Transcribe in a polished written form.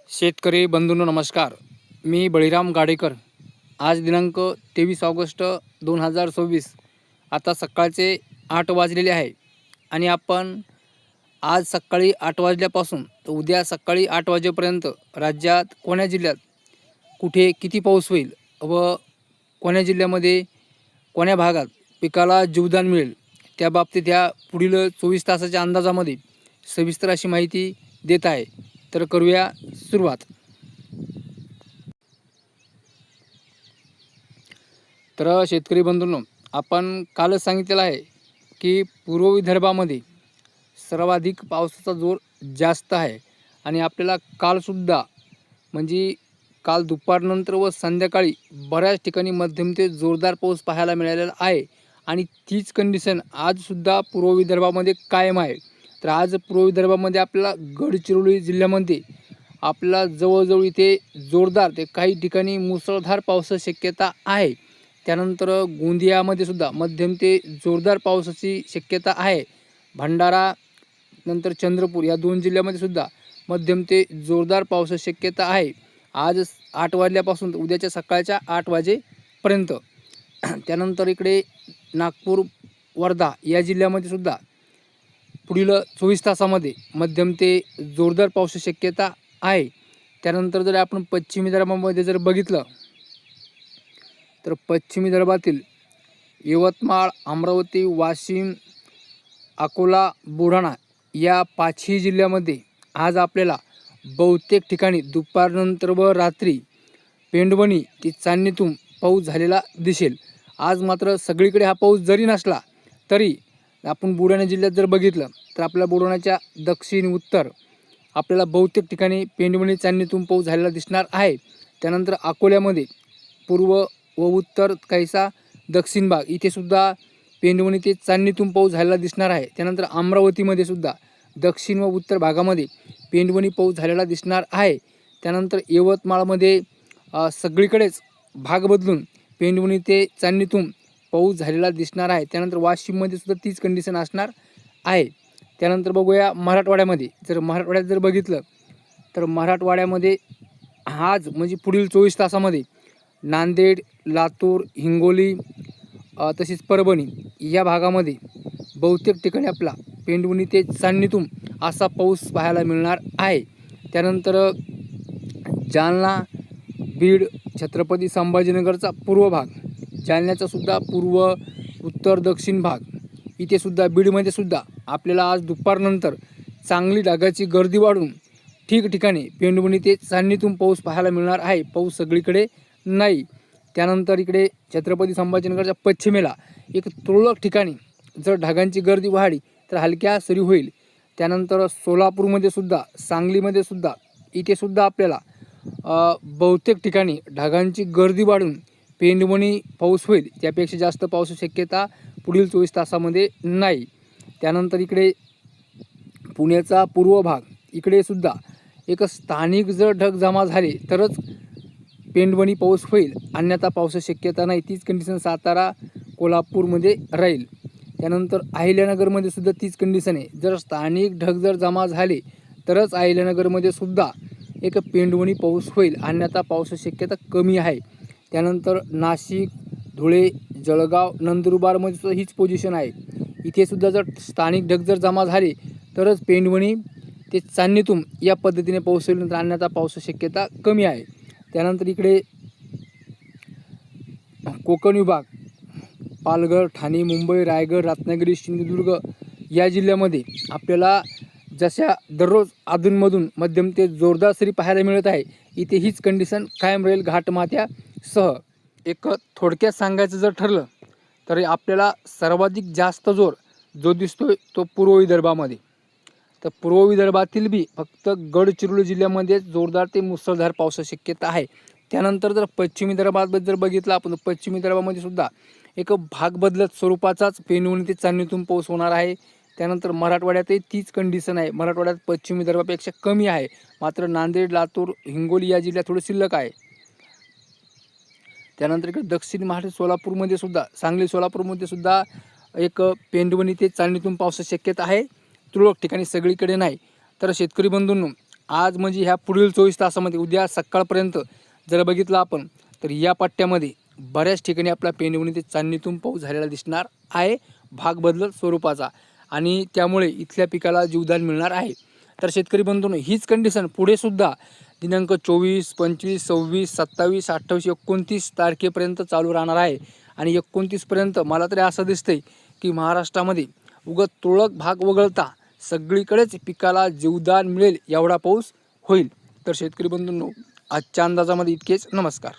शेतकरी बंधूंनो नमस्कार. मी बळीराम गाडेकर. आज दिनांक 23 ऑगस्ट 2024. आता सकाळचे 8 वाजलेले आहे आणि आपण आज सकाळी 8 वाजल्यापासून तर उद्या सकाळी 8 वाजेपर्यंत राज्यात कोण्या जिल्ह्यात कुठे किती पाऊस होईल व कोण्या जिल्ह्यामध्ये कोण्या भागात पिकाला जीवदान मिळेल त्या बाबतीत ह्या पुढील 24 तासाच्या अंदाजामध्ये सविस्तर अशी माहिती देत आहे. तर करूया सुरुवात. तर शेतकरी बंधूंनो, आपण कालच सांगितलेलं आहे की पूर्व विदर्भामध्ये सर्वाधिक पावसाचा जोर जास्त आहे आणि आपल्याला कालसुद्धा म्हणजे काल दुपारनंतर व संध्याकाळी बऱ्याच ठिकाणी मध्यम ते जोरदार पाऊस पाहायला मिळालेला आहे आणि तीच कंडिशन आजसुद्धा पूर्व विदर्भामध्ये कायम आहे. तर आज पूर्व विदर्भामध्ये आपल्याला गडचिरोली जिल्ह्यामध्ये आपला जवळजवळ इथे जोरदार ते काही ठिकाणी मुसळधार पावसाची शक्यता आहे. त्यानंतर गोंदियामध्ये सुद्धा मध्यम ते जोरदार पावसाची शक्यता आहे. भंडारा नंतर चंद्रपूर या 2 जिल्ह्यामध्ये सुद्धा मध्यम ते जोरदार पावसाची शक्यता आहे आज 8 वाजल्यापासून उद्याच्या सकाळच्या 8 वाजेपर्यंत. त्यानंतर इकडे नागपूर वर्धा या जिल्ह्यामध्ये सुद्धा पुढील 24 तासामध्ये मध्यम ते जोरदार पावसाची शक्यता आहे. त्यानंतर जर आपण पश्चिम विदर्भामध्ये जर बघितलं तर पश्चिम विदर्भातील यवतमाळ, अमरावती, वाशिम, अकोला, बुलढाणा या 5ही जिल्ह्यामध्ये आज आपल्याला बहुतेक ठिकाणी दुपारनंतर व रात्री पेंडवणी ते चांदणीतून पाऊस झालेला दिसेल. आज मात्र सगळीकडे हा पाऊस जरी नसला तरी आपण बुलढाणा जिल्ह्यात जर बघितलं तर आपल्या बुलढाण्याच्या दक्षिण उत्तर आपल्याला बहुतेक ठिकाणी पेंडवणी चांदणीतून पाऊस झालेला दिसणार आहे. त्यानंतर अकोल्यामध्ये पूर्व व उत्तर काहीसा दक्षिण भाग इथे सुद्धा पेंडवणी ते चांदणीतून पाऊस झालेला दिसणार आहे. त्यानंतर अमरावतीमध्ये सुद्धा दक्षिण व उत्तर भागामध्ये पेंडवणी पाऊस झालेला दिसणार आहे. त्यानंतर यवतमाळमध्ये सगळीकडेच भाग बदलून पेंडवणी ते चांदणीतून पाऊस झालेला दिसणार आहे. त्यानंतर वाशिममध्ये सुद्धा तीच कंडिशन असणार आहे. त्यानंतर बघूया मराठवाड्यामध्ये. जर मराठवाड्यात जर बघितलं तर मराठवाड्यामध्ये आज म्हणजे पुढील 24 तासामध्ये नांदेड, लातूर, हिंगोली तसेच परभणी या भागामध्ये बहुतेक ठिकाणी आपला पेंडवणी ते चांदणीतून असा पाऊस पाहायला मिळणार आहे. त्यानंतर जालना, बीड, छत्रपती संभाजीनगरचा पूर्व भाग, जालन्याचा सुद्धा पूर्व, उत्तर, दक्षिण भाग इथे सुद्धा बीडमध्ये सुद्धा आपल्याला आज दुपारनंतर चांगली ढगाची गर्दी वाढून ठिकठिकाणी पेंडवणी ते चांदणीतून पाऊस पाहायला मिळणार आहे. पाऊस सगळीकडे नाही. त्यानंतर इकडे छत्रपती संभाजीनगरच्या पश्चिमेला एक तुरळक ठिकाणी जर ढगांची गर्दी वाढली तर हलक्या सरी होईल. त्यानंतर सोलापूरमध्ये सुद्धा, सांगलीमध्ये सुद्धा इथे सुद्धा आपल्याला बहुतेक ठिकाणी ढगांची गर्दी वाढून पेंडवणी पाऊस होईल. त्यापेक्षा जास्त पावसाची शक्यता पुढील 24 तासामध्ये नाही. त्यानंतर इकडे पुण्याचा पूर्व भाग इकडे सुद्धा एक स्थानिक जर ढग जमा झाले तरच पेंडवणी पाऊस होईल, अन्यथा पावसाची शक्यता नाही. तीच कंडिशन सातारा, कोल्हापूरमध्ये राहील. त्यानंतर अहिल्यानगरमध्ये सुद्धा तीच कंडिशन आहे. जर स्थानिक ढग जर जमा झाले तरच अहिल्यानगरमध्ये सुद्धा एक पेंडवणी पाऊस होईल, अन्यथा पावसाची शक्यता कमी आहे. त्यानंतर नाशिक, धुळे, जळगाव, नंदुरबारमध्ये सुद्धा हीच पोझिशन आहे. इथे सुद्धा जर स्थानिक ढग जर जमा झाले तरच पेंडवणी ते चांदणीतून या पद्धतीने पाऊस होईल, नंतर अन्यथा पावसाची शक्यता कमी आहे. त्यानंतर इकडे कोकण विभाग, पालघर, ठाणे, मुंबई, रायगड, रत्नागिरी, सिंधुदुर्ग या जिल्ह्यामध्ये आपल्याला जशा दररोज अधूनमधून मध्यम ते जोरदार सरी पाहायला मिळत आहे, इथे हीच कंडिशन कायम राहील घाटमाथ्यासह. एक थोडक्यात सांगायचं जर ठरलं तर आपल्याला सर्वाधिक जास्त जोर जो दिसतोय तो पूर्व विदर्भामध्ये. तर पूर्व विदर्भातील बी फक्त गडचिरोली जिल्ह्यामध्ये जोरदार ते मुसळधार पावसाची शक्यता आहे. त्यानंतर जर पश्चिम विदर्भात जर बघितलं आपण, पश्चिम विदर्भामध्ये सुद्धा एक भाग बदलत स्वरूपाचाच पेंडवणी ते चांदणीतून पाऊस होणार आहे. त्यानंतर मराठवाड्यातही तीच कंडिशन आहे. मराठवाड्यात पश्चिम विदर्भापेक्षा कमी आहे, मात्र नांदेड, लातूर, हिंगोली या जिल्ह्यात थोडे शिल्लक आहे. त्यानंतर इकडे दक्षिण महाराष्ट्र सोलापूरमध्ये सुद्धा, सांगली, सोलापूरमध्ये सुद्धा एक पेंडवणी ते चांदणीतून पावसाची शक्यता आहे, तुरळक ठिकाणी, सगळीकडे नाही. तर शेतकरी बंधूंनो, आज म्हणजे ह्या पुढील 24 तासामध्ये उद्या सकाळपर्यंत जर बघितलं आपण तर या पट्ट्यामध्ये बऱ्याच ठिकाणी आपला पेंडवणी ते चांदणीतून पाऊस झालेला दिसणार आहे, भाग बदलत स्वरूपाचा, आणि त्यामुळे इथल्या पिकाला जीवदान मिळणार आहे. तर शेतकरी बंधूंनो, हीच कंडिशन पुढे सुद्धा दिनांक 24, 25, 26, 27, 28, 29 तारखेपर्यंत चालू राहणार आहे. आणि 29पर्यंत मला तरी असं दिसतंय की महाराष्ट्रामध्ये तुरळक भाग वगळता सगळीकडेच पिकाला जीवदान मिळेल एवढा पाऊस होईल. तर शेतकरी बंधूंनो, आजच्या अंदाजामध्ये इतकेच. नमस्कार.